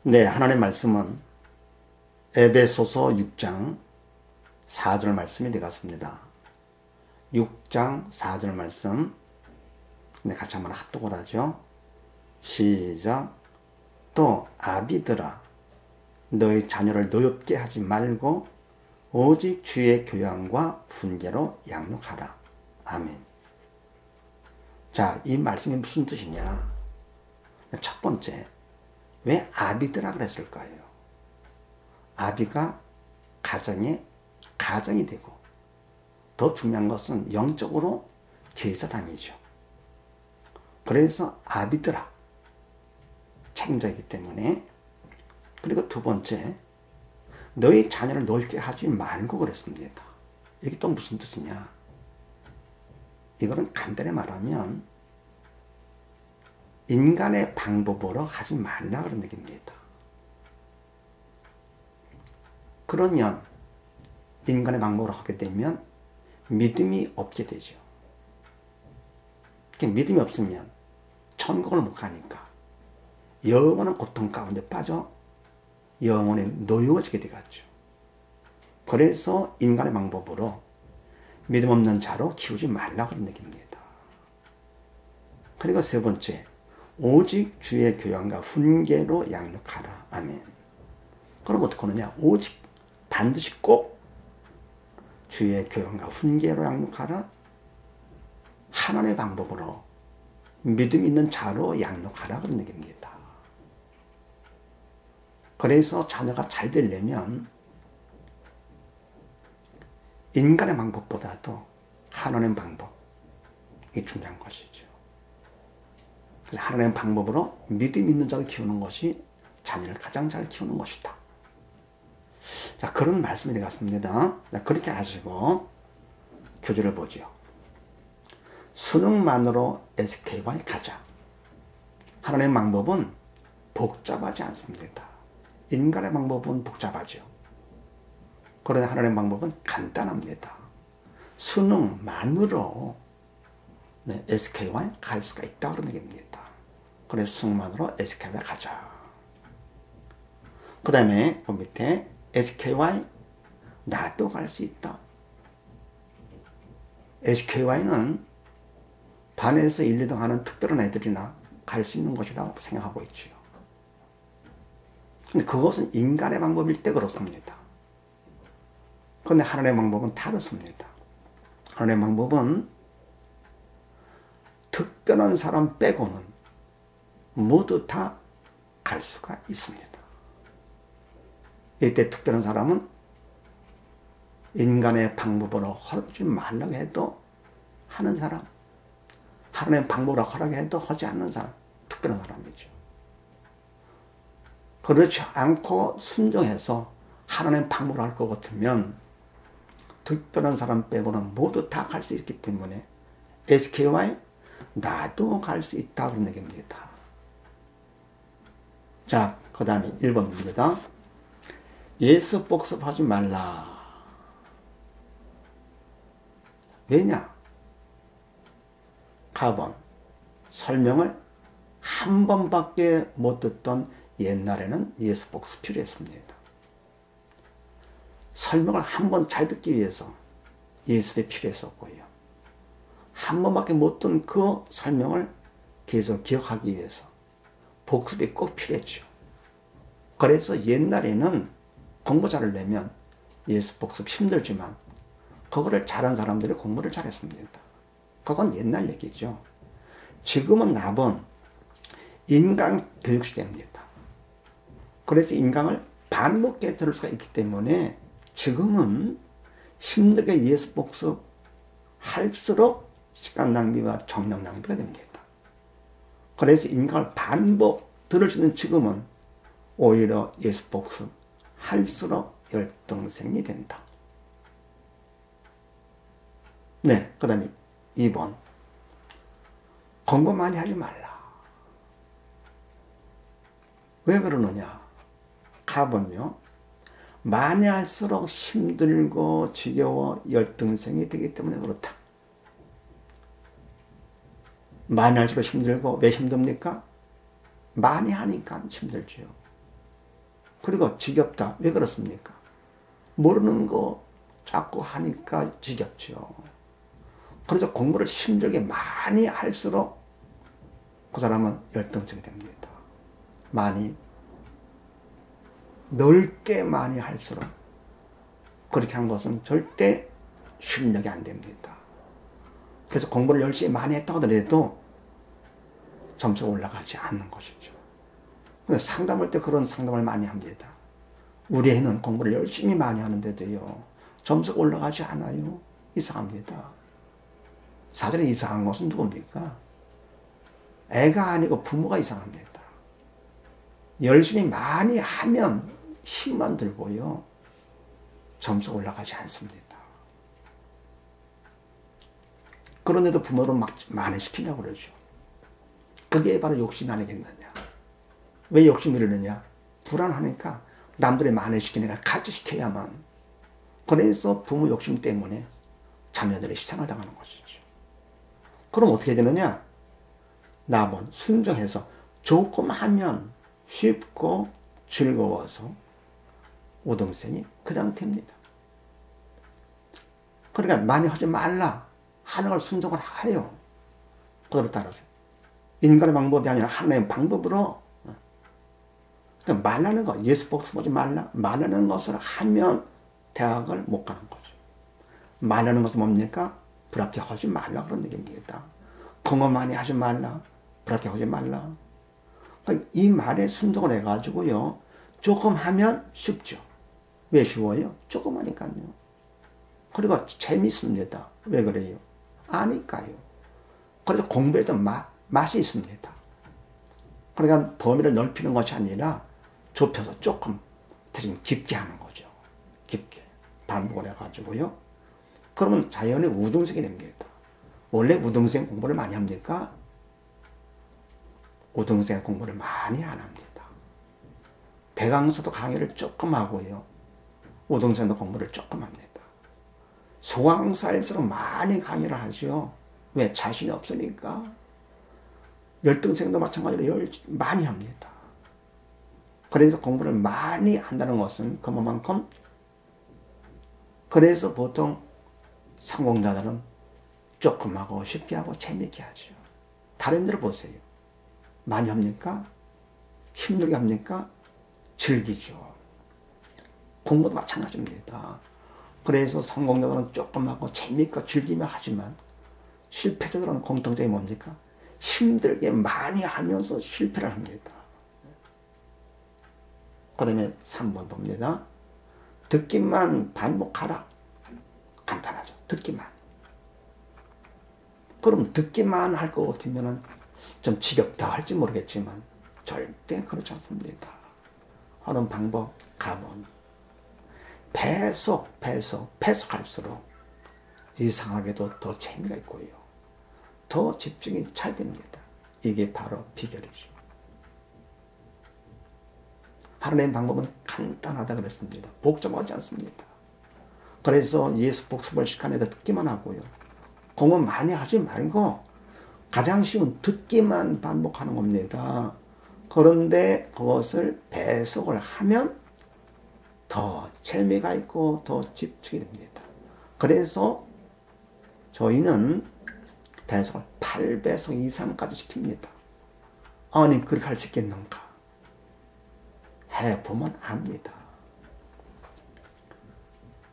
네, 하나님의 말씀은 에베소서 6장 4절 말씀이 되겠습니다. 6장 4절 말씀. 네, 같이 한번 합독을 하죠. 시작. 또 아비들아, 너희 자녀를 노엽게 하지 말고 오직 주의 교양과 훈계로 양육하라. 아멘. 자, 이 말씀이 무슨 뜻이냐? 첫 번째, 왜 아비들아 그랬을까요? 아비가 가정이 되고, 더 중요한 것은 영적으로 제사장이죠. 그래서 아비들아, 책임자이기 때문에. 그리고 두 번째, 너희 자녀를 노엽게 하지 말고 그랬습니다. 이게 또 무슨 뜻이냐? 이거는 간단히 말하면 인간의 방법으로 하지 말라 그런 얘기입니다. 그러면 인간의 방법으로 하게 되면 믿음이 없게 되죠. 믿음이 없으면 천국을 못 가니까 영원한 고통 가운데 빠져 영원히 노여워지게 되겠죠. 그래서 인간의 방법으로 믿음 없는 자로 키우지 말라 그런 얘기입니다. 그리고 세 번째, 오직 주의 교양과 훈계로 양육하라. 아멘. 그럼 어떻게 하느냐? 오직 반드시 꼭 주의 교양과 훈계로 양육하라. 하나님의 방법으로 믿음 있는 자로 양육하라 그런 얘기입니다. 그래서 자녀가 잘 되려면 인간의 방법보다도 하나님의 방법이 중요한 것이죠. 하나님의 방법으로 믿음 있는 자를 키우는 것이 자녀를 가장 잘 키우는 것이다. 자, 그런 말씀이 되겠습니다. 자, 그렇게 하시고 교재를 보죠. 수능만으로 SKY 가자. 하나님의 방법은 복잡하지 않습니다. 인간의 방법은 복잡하죠. 그러나 하나님의 방법은 간단합니다. 수능만으로 SKY 갈 수가 있다 그런 얘기입니다. 그래서 수능만으로 SKY 가자. 그 다음에 그 밑에 SKY 나도 갈 수 있다. SKY는 반에서 1, 2등 하는 특별한 애들이나 갈 수 있는 것이라고 생각하고 있지요. 근데 그것은 인간의 방법일 때 그렇습니다. 그런데 하나님의 방법은 다릅니다. 하나님의 방법은 특별한 사람 빼고는 모두 다 갈 수가 있습니다. 이때 특별한 사람은 인간의 방법으로 하지 말라고 해도 하는 사람, 하나님의 방법으로 하라고 해도 하지 않는 사람, 특별한 사람이죠. 그렇지 않고 순종해서 하나님의 방법으로 할 것 같으면 특별한 사람 빼고는 모두 다 갈 수 있기 때문에 SKY 나도 갈 수 있다 그런 얘기입니다. 자, 그 다음에 1번 문제다. 예수 복습하지 말라. 왜냐? 가번 설명을 한 번밖에 못 듣던 옛날에는 예수 복습 필요했습니다. 설명을 한 번 잘 듣기 위해서 예습이 필요했었고요. 한 번밖에 못 듣는 그 설명을 계속 기억하기 위해서 복습이 꼭 필요했죠. 그래서 옛날에는 공부 잘하려면 예습 복습 힘들지만 그거를 잘한 사람들이 공부를 잘했습니다. 그건 옛날 얘기죠. 지금은 나본 인강 교육 시대입니다. 그래서 인강을 반복해 들을 수가 있기 때문에 지금은 힘들게 예습 복습 할수록 시간 낭비와 정력 낭비가 됩니다. 그래서 인강을 반복 들을 수 있는 지금은 오히려 예습 복습 할수록 열등생이 된다. 네, 그 다음에 2번 공부 많이 하지 말라. 왜 그러느냐? 가보면 많이 할수록 힘들고 지겨워 열등생이 되기 때문에 그렇다. 많이 할수록 힘들고 왜 힘듭니까? 많이 하니까 힘들지요. 그리고 지겹다. 왜 그렇습니까? 모르는 거 자꾸 하니까 지겹죠. 그래서 공부를 힘들게 많이 할수록 그 사람은 열등성이 됩니다. 많이, 넓게 많이 할수록 그렇게 한 것은 절대 실력이 안 됩니다. 그래서 공부를 열심히 많이 했다고 하더라도 점수가 올라가지 않는 것이죠. 근데 상담할 때 그런 상담을 많이 합니다. 우리 애는 공부를 열심히 많이 하는데도요, 점수가 올라가지 않아요. 이상합니다. 사전에 이상한 것은 누굽니까? 애가 아니고 부모가 이상합니다. 열심히 많이 하면 힘만 들고요, 점수가 올라가지 않습니다. 그런데도 부모를 막 만회시키려고 그러죠. 그게 바로 욕심이 아니겠느냐. 왜 욕심이 이러느냐? 불안하니까 남들이 만회시키니까 같이 시켜야만. 그래서 부모 욕심 때문에 자녀들이 희생을 당하는 것이죠. 그럼 어떻게 되느냐? 남은 순종해서 조금 하면 쉽고 즐거워서 우등생이 그냥 됩니다. 그러니까 많이 하지 말라 하는 걸 순종을 해요. 그대로 따라서. 인간의 방법이 아니라 하나님의 방법으로. 그러니까 말라는 거, 예수 복수 보지 말라. 말라는 것을 하면 대학을 못 가는 거죠. 말라는 것은 뭡니까? 불합격하지 말라 그런 얘기입니다. 공부 많이 하지 말라. 불합격하지 말라. 그러니까 이 말에 순종을 해가지고요, 조금 하면 쉽죠. 왜 쉬워요? 조금 하니까요. 그리고 재밌습니다. 왜 그래요? 아니까요. 그래서 공부에도 맛이 있습니다. 그러니까 범위를 넓히는 것이 아니라 좁혀서 조금 대신 깊게 하는 거죠. 깊게 반복을 해가지고요. 그러면 자연의 우등생이 됩니다. 원래 우등생 공부를 많이 합니까? 우등생 공부를 많이 안 합니다. 대강서도 강의를 조금 하고요, 우등생도 공부를 조금 합니다. 소강사일수록 많이 강의를 하죠. 왜? 자신이 없으니까. 열등생도 마찬가지로 많이 합니다. 그래서 공부를 많이 한다는 것은 그만큼, 그래서 보통 성공자들은 조금 하고 쉽게 하고 재밌게 하죠. 다른 데를 보세요. 많이 합니까? 힘들게 합니까? 즐기죠. 공부도 마찬가지입니다. 그래서 성공자들은 조금 하고 재밌고 즐기며 하지만 실패자들은 공통점이 뭡니까? 힘들게 많이 하면서 실패를 합니다. 그 다음에 3번 봅니다. 듣기만 반복하라. 간단하죠. 듣기만. 그럼 듣기만 할 것 같으면 좀 지겹다 할지 모르겠지만 절대 그렇지 않습니다. 하는 방법 가본 배속할수록 이상하게도 더 재미가 있고요, 더 집중이 잘 됩니다. 이게 바로 비결이죠. 하나님의 방법은 간단하다 그랬습니다. 복잡하지 않습니다. 그래서 예수 복습을 시간에도 듣기만 하고요, 공부 많이 하지 말고 가장 쉬운 듣기만 반복하는 겁니다. 그런데 그것을 배속을 하면 더 재미가 있고 더 집중이 됩니다. 그래서 저희는 배속을 8배속 이상까지 시킵니다. 아니 그렇게 할 수 있겠는가? 해보면 압니다.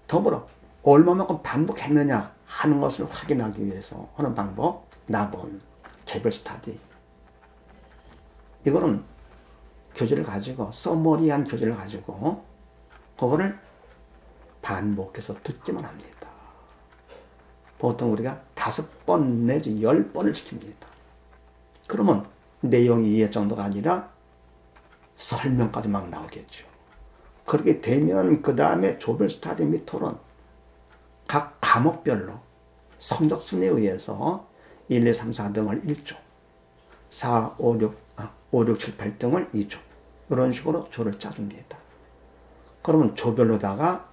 더불어 얼마만큼 반복했느냐 하는 것을 확인하기 위해서 하는 방법, 나본, 개별 스터디. 이거는 교재를 가지고, 서머리한 교재를 가지고 그거를 반복해서 듣기만 합니다. 보통 우리가 5번 내지 10번을 시킵니다. 그러면 내용이 이해 정도가 아니라 설명까지 막 나오겠죠. 그렇게 되면 그 다음에 조별 스터디 및 토론, 각 과목별로 성적 순위에 의해서 1, 2, 3, 4등을 1조, 4, 5, 6, 7, 8등을 2조, 이런 식으로 조를 짜줍니다. 그러면 조별로다가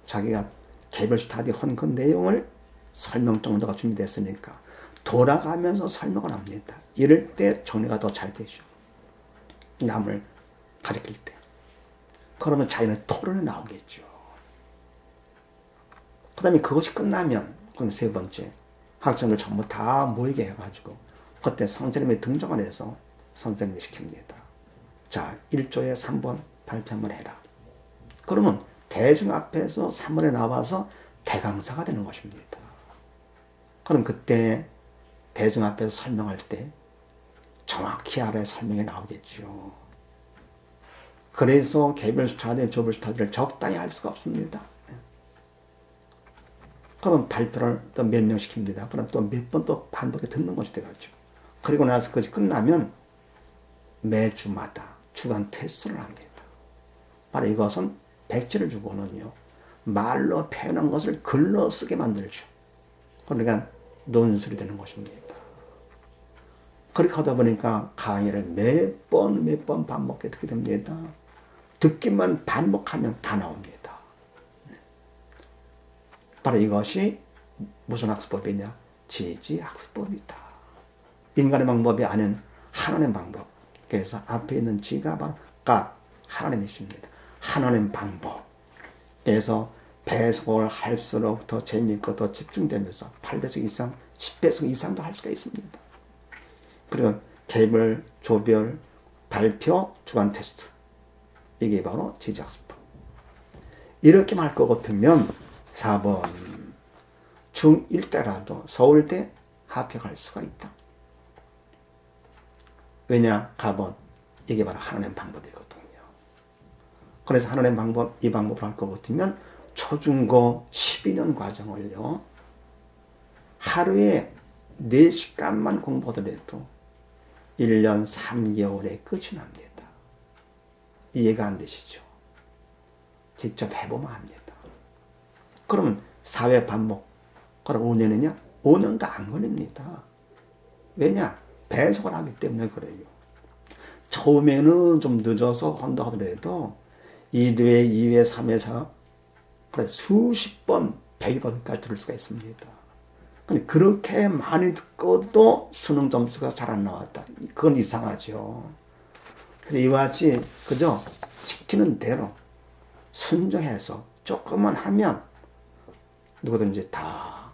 자기가 개별 스터디 한 그 내용을 설명 정도가 준비됐으니까 돌아가면서 설명을 합니다. 이럴 때 정리가 더 잘 되죠. 남을 가르칠 때. 그러면 자기는 토론에 나오겠죠. 그 다음에 그것이 끝나면 그럼 세 번째 학생들 전부 다 모이게 해가지고 그때 선생님이 등장을 해서 선생님이 시킵니다. 자, 1조에 3번 발표 한번 해라. 그러면 대중 앞에서 3번에 나와서 대강사가 되는 것입니다. 그럼 그때 대중 앞에서 설명할 때 정확히 알아야 설명이 나오겠죠. 그래서 개별 스터디, 조별 스터디를 적당히 할 수가 없습니다. 그럼 발표를 또 몇 명 시킵니다. 그럼 또 몇 번 또 반복해 듣는 것이 되겠죠. 그리고 나서 그것이 끝나면 매주마다 주간 테스트를 합니다. 바로 이것은 백지를 주고는요, 말로 표현한 것을 글로 쓰게 만들죠. 그러니까 논술이 되는 것입니다. 그렇게 하다 보니까 강의를 몇 번 반복해 듣게 됩니다. 듣기만 반복하면 다 나옵니다. 바로 이것이 무슨 학습법이냐? 지지학습법이다. 인간의 방법이 아닌 하나님의 방법. 그래서 앞에 있는 지가 바로 각 하나님이십니다. 하나님 방법. 그래서 배속을 할수록 더 재미있고 더 집중되면서 8배속 이상, 10배속 이상도 할 수가 있습니다. 그리고 개별, 조별, 발표, 주간 테스트. 이게 바로 지지학습법. 이렇게만 할 것 같으면 4번 중1 때라도 서울대 합격할 수가 있다. 왜냐? 가번 이게 바로 하나님 방법이거든요. 그래서 하나님 방법, 이 방법을 할 것 같으면 초중고 12년 과정을요, 하루에 4시간만 공부하더라도 1년 3개월에 끝이 납니다. 이해가 안 되시죠? 직접 해보면 합니다. 그러면 4회 반복, 그럼 5년이냐? 5년도 안 걸립니다. 왜냐? 배속을 하기 때문에 그래요. 처음에는 좀 늦어서 한다 하더라도 1회, 2회, 3회, 4회 그래 수십 번, 100번까지 들을 수가 있습니다. 근데 그렇게 많이 듣고도 수능 점수가 잘 안 나왔다. 그건 이상하죠. 그래서 이와 같이 그저 시키는 대로 순종해서 조금만 하면 누구든지 다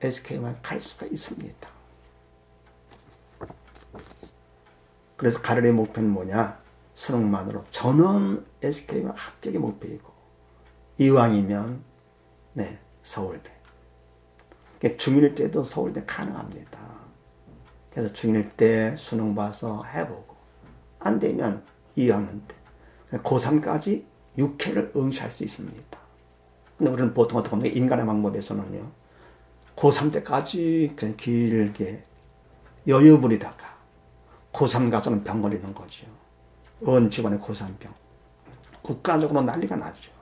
SK만 갈 수가 있습니다. 그래서 가르의 목표는 뭐냐? 수능만으로 전원 SK와 합격의 목표이고, 이왕이면 네, 서울대. 중1 때도 서울대 가능합니다. 그래서 중1 때 수능 봐서 해보고 안 되면 2학년 때 고3까지 6회를 응시할 수 있습니다. 근데 우리는 보통 어떻게 보면 인간의 방법에서는요, 고3 때까지 그냥 길게 여유 부리다가 고3 가서는 병 걸리는 거죠. 온 집안의 고3병. 국가적으로 난리가 나죠.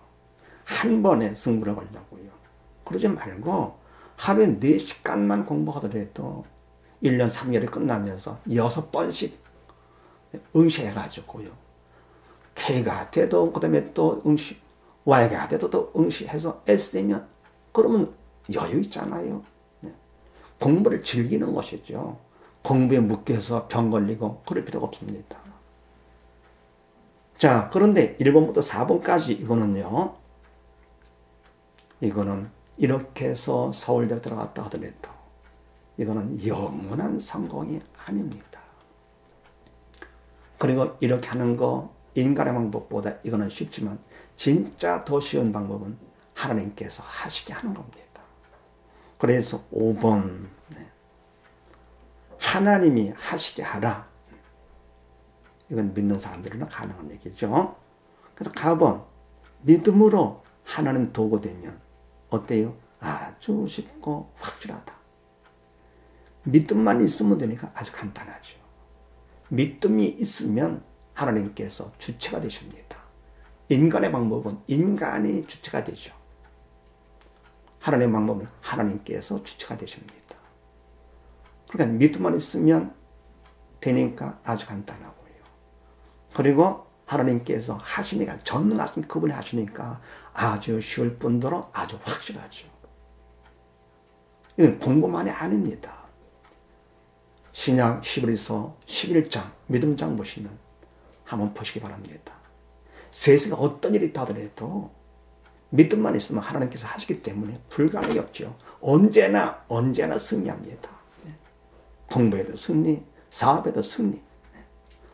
한 번에 승부를 걸려고요. 그러지 말고 하루에 4시간만 공부하더라도 1년 3개월이 끝나면서 6번씩 응시해가지고요. K가 돼도 그 다음에 또 응시, Y가 돼도 또 응시해서 S면 그러면 여유 있잖아요. 공부를 즐기는 것이죠. 공부에 묶여서 병 걸리고 그럴 필요가 없습니다. 자, 그런데 1번부터 4번까지 이거는 이렇게 해서 서울대 들어갔다 하더라도 이거는 영원한 성공이 아닙니다. 그리고 이렇게 하는 거 인간의 방법보다 이거는 쉽지만 진짜 더 쉬운 방법은 하나님께서 하시게 하는 겁니다. 그래서 5번 하나님이 하시게 하라. 이건 믿는 사람들은 가능한 얘기죠. 그래서 가번 믿음으로 하나님 도구 되면 어때요? 아주 쉽고 확실하다. 믿음만 있으면 되니까 아주 간단하죠. 믿음이 있으면 하나님께서 주체가 되십니다. 인간의 방법은 인간이 주체가 되죠. 하나님의 방법은 하나님께서 주체가 되십니다. 그러니까 믿음만 있으면 되니까 아주 간단하고요. 그리고 하나님께서 하시니까, 전능하신 그분이 하시니까 아주 쉬울 뿐더러 아주 확실하죠. 이건 공부만이 아닙니다. 신약 히브리서 11장 믿음장 보시면 한번 보시기 바랍니다. 세상에 어떤 일이 있다더라도 믿음만 있으면 하나님께서 하시기 때문에 불가능이 없죠. 언제나 승리합니다. 공부에도 승리, 사업에도 승리,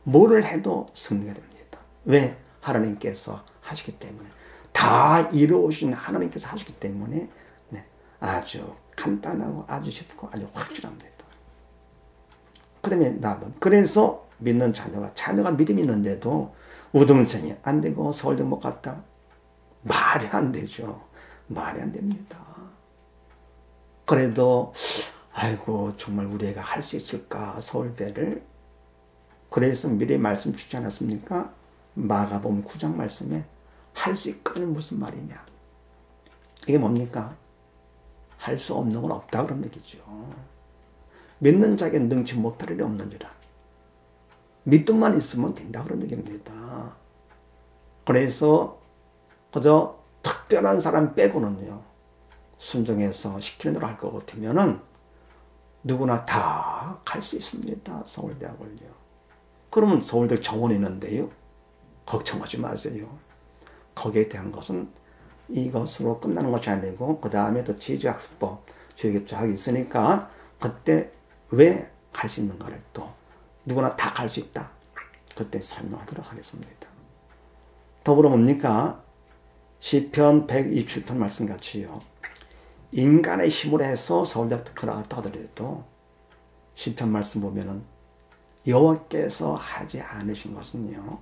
뭐를 해도 승리가 됩니다. 왜? 하나님께서 하시기 때문에. 다 이루어오신 하나님께서 하시기 때문에 아주 간단하고 아주 쉽고 아주 확실합니다. 그 다음에 나는 그래서 믿는 자녀가 믿음이 있는데도 우등생이 안 되고 서울대 못 갔다. 말이 안 되죠. 말이 안 됩니다. 그래도 아이고 정말 우리 애가 할 수 있을까 서울대를. 그래서 미리 말씀 주지 않았습니까? 마가복음 9장 말씀에 할 수 있거든 무슨 말이냐. 이게 뭡니까? 할 수 없는 건 없다 그런 얘기죠. 믿는 자에게 능치 못할 일이 없는지라. 믿음만 있으면 된다 그런 얘기입니다. 그래서 그저 특별한 사람 빼고는요. 순종해서 시키는 대로 할 것 같으면은 누구나 다 갈 수 있습니다. 서울대학을요. 그러면 서울대 정원이 있는데요. 걱정하지 마세요. 거기에 대한 것은 이것으로 끝나는 것이 아니고 그 다음에 또 지지학습법, 교육입자학이 있으니까 그때 왜 갈 수 있는가를 또 누구나 다 갈 수 있다. 그때 설명하도록 하겠습니다. 더불어 뭡니까? 시편 127편 말씀같이요. 인간의 힘으로 해서 서울대학 들어갔다 하더라도 시편 말씀 보면은 여호와께서 하지 않으신 것은요.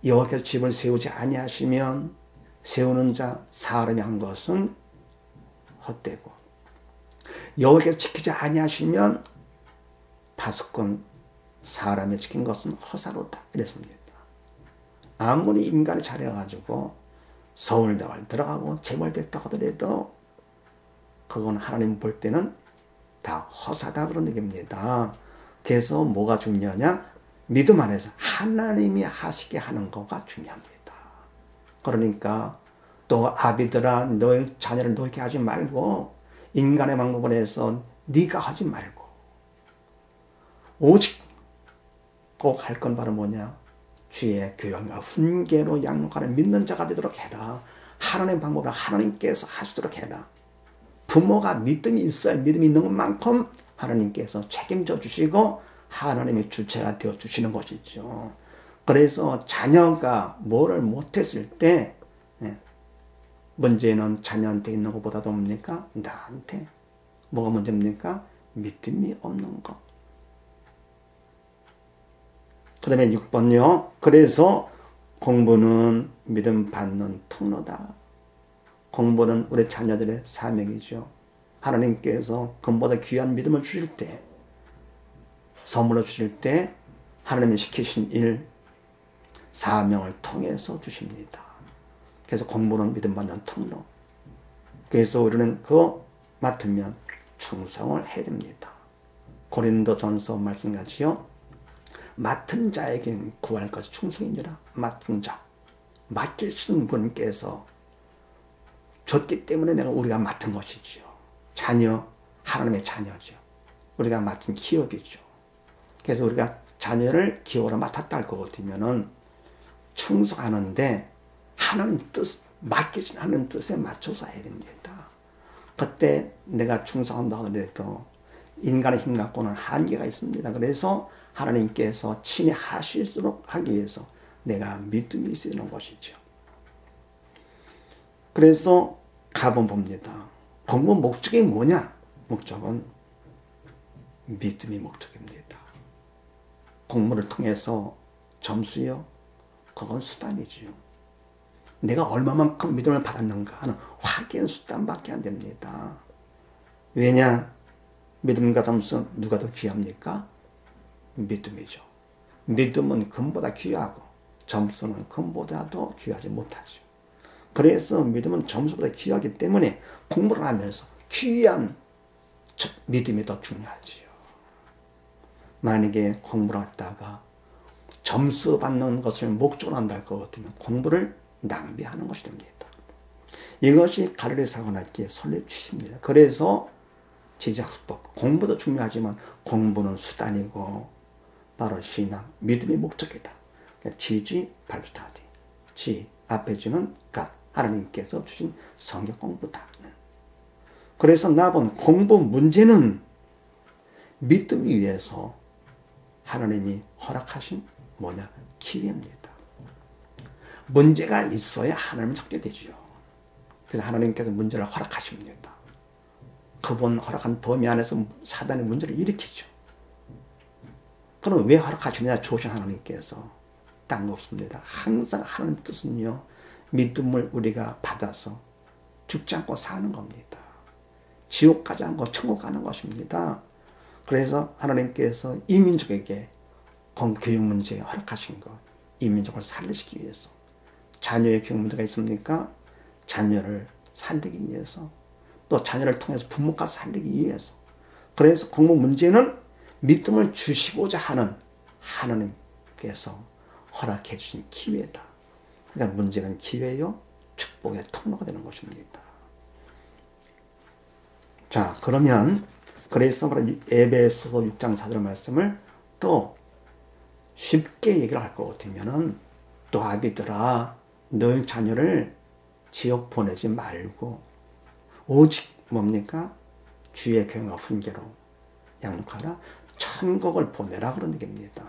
여호와께서 집을 세우지 아니하시면 세우는 자 사람이 한 것은 헛되고 여호와께서 지키지 아니하시면 파수꾼 사람이 지킨 것은 허사로다 이랬습니다. 아무리 인간이 잘해가지고 서울대학을 들어가고 재벌됐다고 하더라도 그건 하나님 볼 때는 다 허사다 그런 얘기입니다. 그래서 뭐가 중요하냐? 믿음 안에서 하나님이 하시게 하는 거가 중요합니다. 그러니까 또 아비들아 너의 자녀를 너에게 하지 말고 인간의 방법을 해서 네가 하지 말고 오직 꼭 할 건 바로 뭐냐? 주의 교양과 훈계로 양육하는 믿는 자가 되도록 해라. 하나님의 방법으로 하나님께서 하시도록 해라. 부모가 믿음이 있어야 믿음이 있는 것만큼 하나님께서 책임져 주시고 하나님의 주체가 되어 주시는 것이죠. 그래서 자녀가 뭐를 못했을 때 문제는 자녀한테 있는 것보다도 뭡니까? 나한테. 뭐가 문제입니까? 믿음이 없는 것. 그 다음에 6번요. 그래서 공부는 믿음 받는 통로다. 공부는 우리 자녀들의 사명이죠. 하나님께서 그보다 귀한 믿음을 주실 때, 선물로 주실 때 하나님이 시키신 일, 사명을 통해서 주십니다. 그래서 공부는 믿음 받는 통로. 그래서 우리는 그거 맡으면 충성을 해야 됩니다. 고린도전서 말씀같이요. 맡은 자에겐 구할 것이 충성이니라. 맡은 자. 맡기신 분께서 줬기 때문에 우리가 맡은 것이죠. 자녀, 하나님의 자녀죠. 우리가 맡은 기업이죠. 그래서 우리가 자녀를 기업으로 맡았다 할 것 같으면은 충성하는데 하나님 뜻, 맡기신 하나님 뜻에 맞춰서 해야 됩니다. 그때 내가 충성한다고 하더라도 인간의 힘 갖고는 한계가 있습니다. 그래서 하나님께서 친히 하실수록 하기 위해서 내가 믿음이 있어야 되는 것이죠. 그래서 가본 봅니다. 공부 목적이 뭐냐? 목적은 믿음이 목적입니다. 공부를 통해서 점수요? 그건 수단이지요. 내가 얼마만큼 믿음을 받았는가 하는 확인 수단밖에 안 됩니다. 왜냐? 믿음과 점수 누가 더 귀합니까? 믿음이죠. 믿음은 금보다 귀하고 점수는 금보다도 귀하지 못하죠. 그래서 믿음은 점수보다 귀하기 때문에 공부를 하면서 귀한 믿음이 더 중요하지요. 만약에 공부를 하다가 점수 받는 것을 목적으로 한다 할 것 같으면 공부를 낭비하는 것이 됩니다. 이것이 갈릴리 사관학교의 설립주십니다. 그래서 지지학습법, 공부도 중요하지만 공부는 수단이고 바로 신앙, 믿음이 목적이다. 지지 발스타디. 앞에 주는 하나님께서 주신 성경 공부다. 그래서 나본 공부 문제는 믿음 위에서 하나님이 허락하신 기회입니다. 문제가 있어야 하나님을 찾게 되죠. 그래서 하나님께서 문제를 허락하십니다. 그분 허락한 범위 안에서 사단의 문제를 일으키죠. 그럼 왜 허락하시느냐? 좋으신 하나님께서. 딴 거 없습니다. 항상 하나님 뜻은요, 믿음을 우리가 받아서 죽지 않고 사는 겁니다. 지옥 가지 않고 천국 가는 것입니다. 그래서 하나님께서 이 민족에게 교육 문제에 허락하신 것, 이 민족을 살리시기 위해서. 자녀의 교육 문제가 있습니까? 자녀를 살리기 위해서. 또 자녀를 통해서 부모가 살리기 위해서. 그래서 공부 문제는 믿음을 주시고자 하는 하나님께서 허락해 주신 기회다. 그러니까 문제는 기회요, 축복의 통로가 되는 것입니다. 자, 그러면 그래서 에베소서 6장 4절 말씀을 또 쉽게 얘기를 할 것 같으면은, 또 아비들아 너희 자녀를 지옥 보내지 말고 오직 주의 교훈과 훈계로 양육하라, 천국을 보내라, 그런 얘기입니다.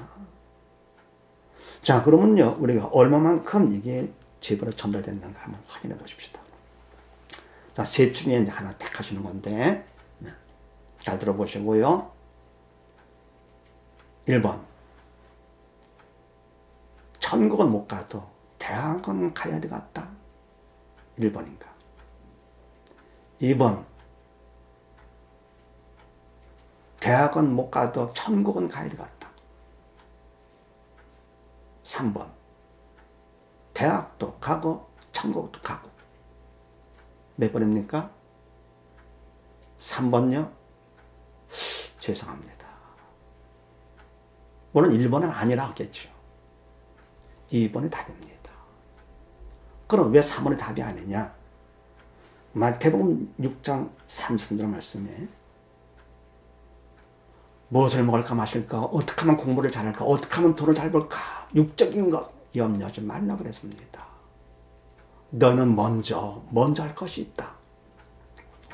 자, 그러면요, 우리가 얼마만큼 이게 제대로 전달됐는가 한번 확인해 보십시다. 자, 셋 중에 이제 하나 택하시는 건데, 잘 들어보시고요. 1번, 천국은 못 가도 대학은 가야 되겠다. 1번인가. 2번, 대학은 못 가도 천국은 가야 되겠다. 3번, 대학도 가고 천국도 가고. 몇 번입니까? 3번요? 죄송합니다. 물론 1번은 아니라 하겠죠. 2번이 답입니다. 그럼 왜 3번이 답이 아니냐? 마태복음 6장 30절 말씀에 무엇을 먹을까 마실까, 어떻게 하면 공부를 잘할까, 어떻게 하면 돈을 잘 벌까, 육적인 것 염려하지 말라 그랬습니다. 너는 먼저 할 것이 있다.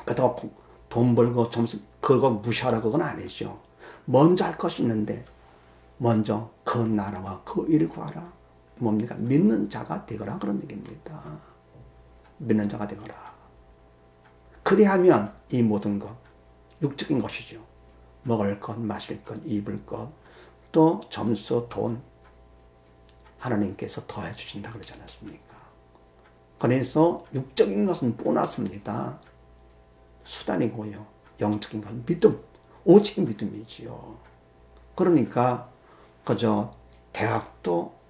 그렇다고 돈 벌고 점수 그거 무시하라, 그건 아니죠. 먼저 할 것이 있는데 먼저 그 나라와 그 일을 구하라. 믿는 자가 되거라, 그런 얘기입니다. 믿는 자가 되거라. 그리하면 이 모든 것, 육적인 것이죠. 먹을 것, 마실 것, 입을 것, 또 점수, 돈, 하나님께서 더해 주신다 그러지 않았습니까? 그래서 육적인 것은 보너스입니다. 수단이고요. 영적인 건 믿음, 오직 믿음이지요. 그러니까 그저 대학도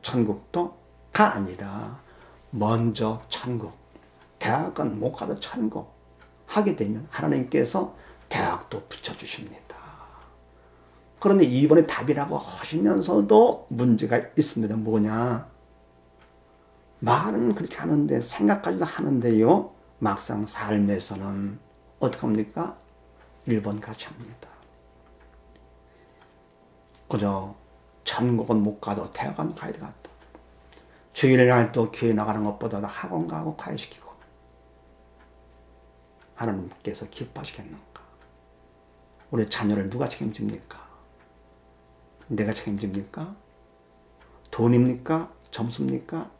천국도가 아니라 먼저 천국, 대학은 못 가도 천국 하게 되면 하나님께서 대학도 붙여주십니다. 그런데 이번에 답이라고 하시면서도 문제가 있습니다. 뭐냐? 말은 그렇게 하는데, 생각까지도 하는데요, 막상 삶에서는 어떻게 합니까? 1번 같이 합니다. 그저 천국은 못 가도 대학은 가야 되겠다. 주일날 또 교회 나가는 것보다 학원 가고 과외시키고. 하나님께서 기뻐하시겠는가? 우리 자녀를 누가 책임집니까? 내가 책임집니까? 돈입니까? 점수입니까?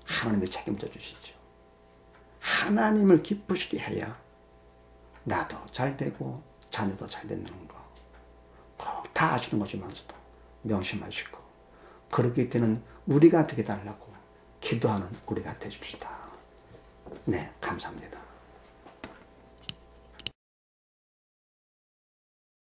하나님이 책임져 주시죠. 하나님을 기쁘시게 해야 나도 잘 되고 자녀도 잘 되는 거 꼭 다 아시는 거지만서도 명심하시고, 그렇게 되는 우리가 되게 달라고 기도하는 우리가 되십시다. 네, 감사합니다.